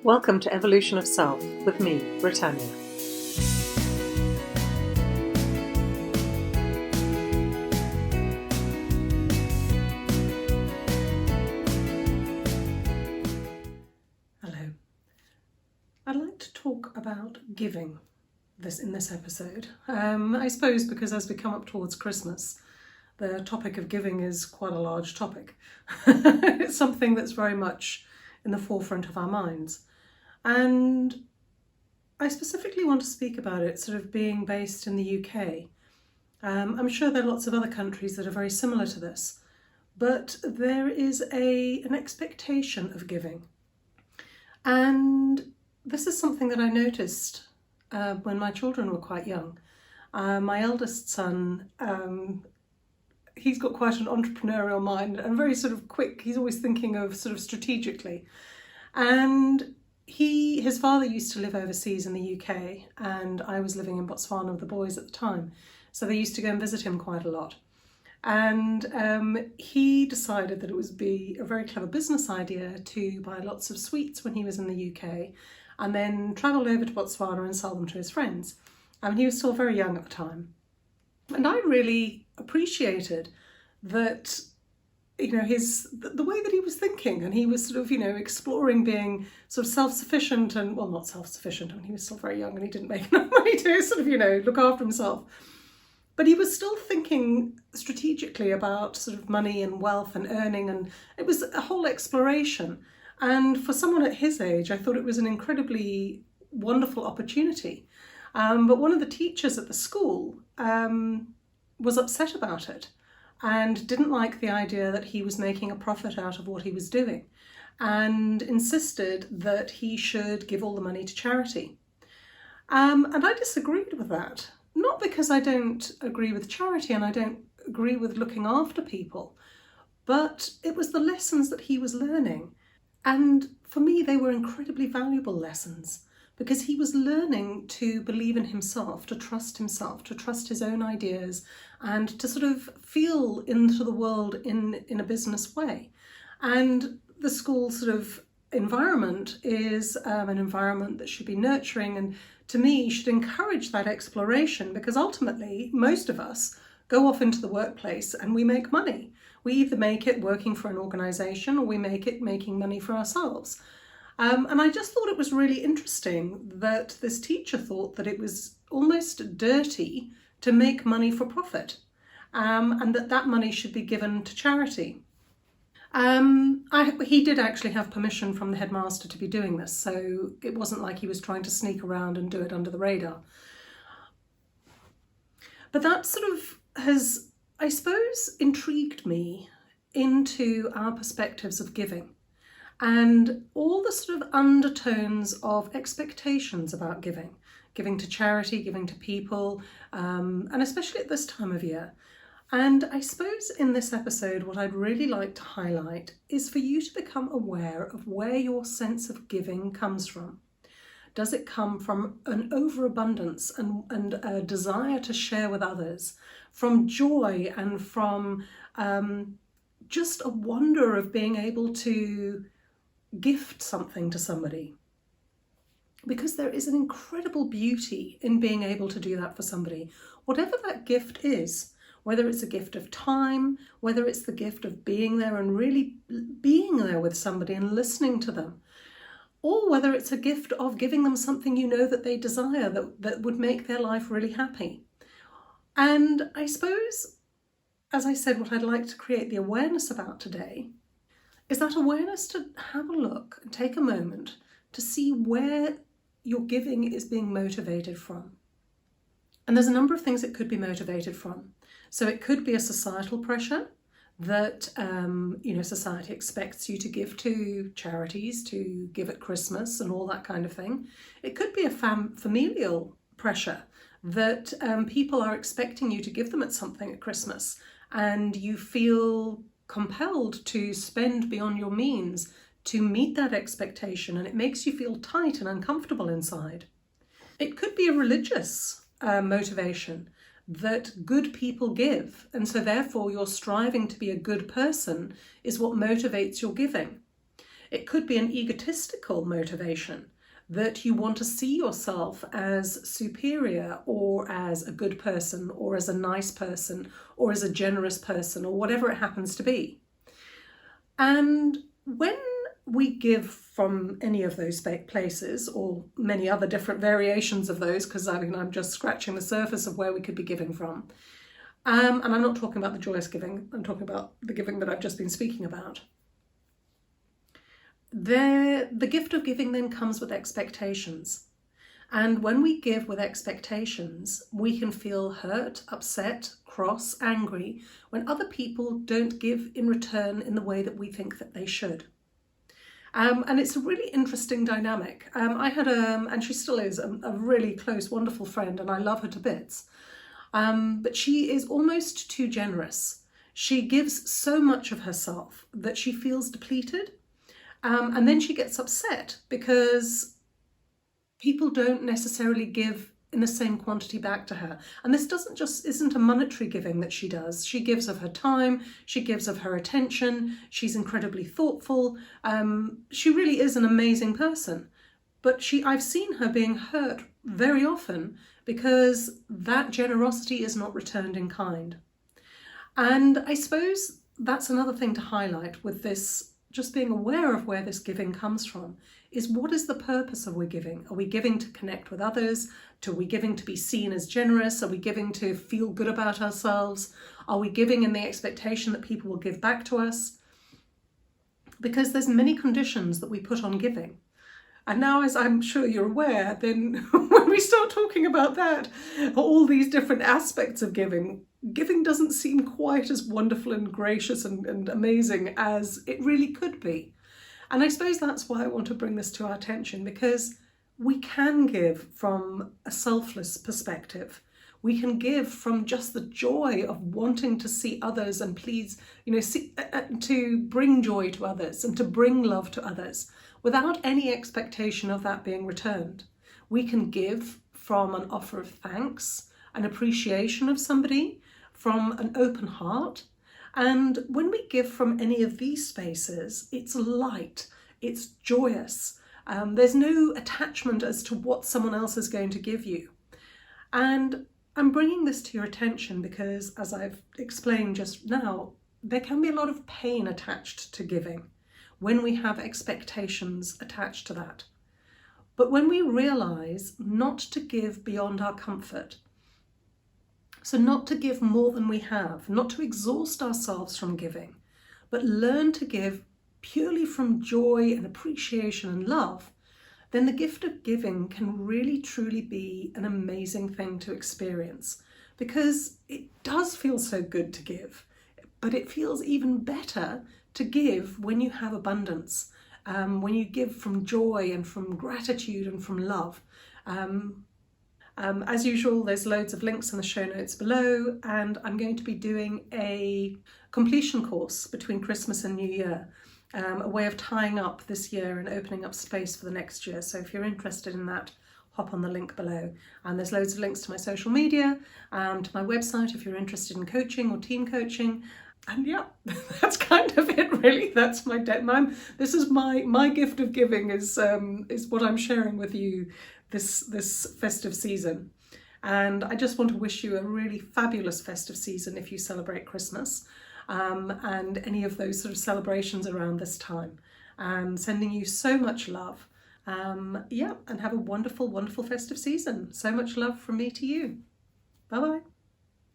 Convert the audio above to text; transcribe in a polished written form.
Welcome to Evolution of Self with me, Britannia. Hello. I'd like to talk about giving in this episode. I suppose because as we come up towards Christmas, the topic of giving is quite a large topic. It's something that's very much in the forefront of our minds. And I specifically want to speak about it sort of being based in the UK. I'm sure there are lots of other countries that are very similar to this, but there is an expectation of giving. And this is something that I noticed when my children were quite young. My eldest son, he's got quite an entrepreneurial mind and very sort of quick. He's always thinking of sort of strategically. And his father used to live overseas in the UK, and I was living in Botswana with the boys at the time. So they used to go and visit him quite a lot. And he decided that it would be a very clever business idea to buy lots of sweets when he was in the UK and then travel over to Botswana and sell them to his friends. He was still very young at the time. And I really appreciated that, the way that he was thinking, and he was sort of, exploring being sort of self-sufficient and, well, not self-sufficient, he was still very young and he didn't make enough money to sort of, look after himself. But he was still thinking strategically about sort of money and wealth and earning, and it was a whole exploration. And for someone at his age, I thought it was an incredibly wonderful opportunity. But one of the teachers at the school was upset about it and didn't like the idea that he was making a profit out of what he was doing and insisted that he should give all the money to charity. And I disagreed with that. Not because I don't agree with charity and I don't agree with looking after people, but it was the lessons that he was learning. And for me, they were incredibly valuable lessons because he was learning to believe in himself, to trust his own ideas, and to sort of feel into the world in a business way. And the school sort of environment is an environment that should be nurturing and, to me, should encourage that exploration, because ultimately most of us go off into the workplace and we make money. We either make it working for an organisation or we make it making money for ourselves. And I just thought it was really interesting that this teacher thought that it was almost dirty to make money for profit, and that money should be given to charity. He did actually have permission from the headmaster to be doing this, so it wasn't like he was trying to sneak around and do it under the radar. But that sort of has, I suppose, intrigued me into our perspectives of giving and all the sort of undertones of expectations about giving to charity, giving to people, and especially at this time of year. And I suppose in this episode, what I'd really like to highlight is for you to become aware of where your sense of giving comes from. Does it come from an overabundance and a desire to share with others, from joy and from just a wonder of being able to gift something to somebody? Because there is an incredible beauty in being able to do that for somebody, whatever that gift is. Whether it's a gift of time, whether it's the gift of being there and really being there with somebody and listening to them, or whether it's a gift of giving them something that they desire that would make their life really happy. And I suppose, as I said, what I'd like to create the awareness about today is that awareness to have a look and take a moment to see where your giving is being motivated from. And there's a number of things it could be motivated from. So it could be a societal pressure that, society expects you to give to charities, to give at Christmas and all that kind of thing. It could be a familial pressure that people are expecting you to give them at something at Christmas and you feel compelled to spend beyond your means to meet that expectation, and it makes you feel tight and uncomfortable inside. It could be a religious motivation that good people give, and so therefore your striving to be a good person is what motivates your giving. It could be an egotistical motivation, that you want to see yourself as superior or as a good person or as a nice person or as a generous person or whatever it happens to be. And when we give from any of those places, or many other different variations of those, because I'm just scratching the surface of where we could be giving from. And I'm not talking about the joyous giving, I'm talking about the giving that I've just been speaking about. The gift of giving then comes with expectations. And when we give with expectations, we can feel hurt, upset, cross, angry when other people don't give in return in the way that we think that they should. And it's a really interesting dynamic. I had and she still is, a really close, wonderful friend, and I love her to bits. But she is almost too generous. She gives so much of herself that she feels depleted. And then she gets upset because people don't necessarily give in the same quantity back to her. And this isn't a monetary giving that she does. She gives of her time, she gives of her attention, she's incredibly thoughtful. She really is an amazing person. But I've seen her being hurt very often because that generosity is not returned in kind. And I suppose that's another thing to highlight with this, just being aware of where this giving comes from, is what is the purpose of we giving? Are we giving to connect with others? Are we giving to be seen as generous? Are we giving to feel good about ourselves? Are we giving in the expectation that people will give back to us? Because there's many conditions that we put on giving. And now, as I'm sure you're aware, then when we start talking about that, all these different aspects of giving doesn't seem quite as wonderful and gracious and amazing as it really could be. And I suppose that's why I want to bring this to our attention, because we can give from a selfless perspective. We can give from just the joy of wanting to see others and please, to bring joy to others and to bring love to others without any expectation of that being returned. We can give from an offer of thanks, an appreciation of somebody, from an open heart. And when we give from any of these spaces, it's light, it's joyous. There's no attachment as to what someone else is going to give you. And I'm bringing this to your attention because, as I've explained just now, there can be a lot of pain attached to giving when we have expectations attached to that. But when we realise not to give beyond our comfort, so not to give more than we have, not to exhaust ourselves from giving, but learn to give purely from joy and appreciation and love, then the gift of giving can really truly be an amazing thing to experience, because it does feel so good to give, but it feels even better to give when you have abundance, when you give from joy and from gratitude and from love. As usual, there's loads of links in the show notes below, and I'm going to be doing a completion course between Christmas and New Year, a way of tying up this year and opening up space for the next year. So if you're interested in that, hop on the link below. And there's loads of links to my social media, to my website if you're interested in coaching or team coaching. And yeah, that's kind of it really. That's my this is my gift of giving is what I'm sharing with you this festive season. And I just want to wish you a really fabulous festive season if you celebrate Christmas, and any of those sort of celebrations around this time. And sending you so much love. And have a wonderful, wonderful festive season. So much love from me to you. Bye-bye.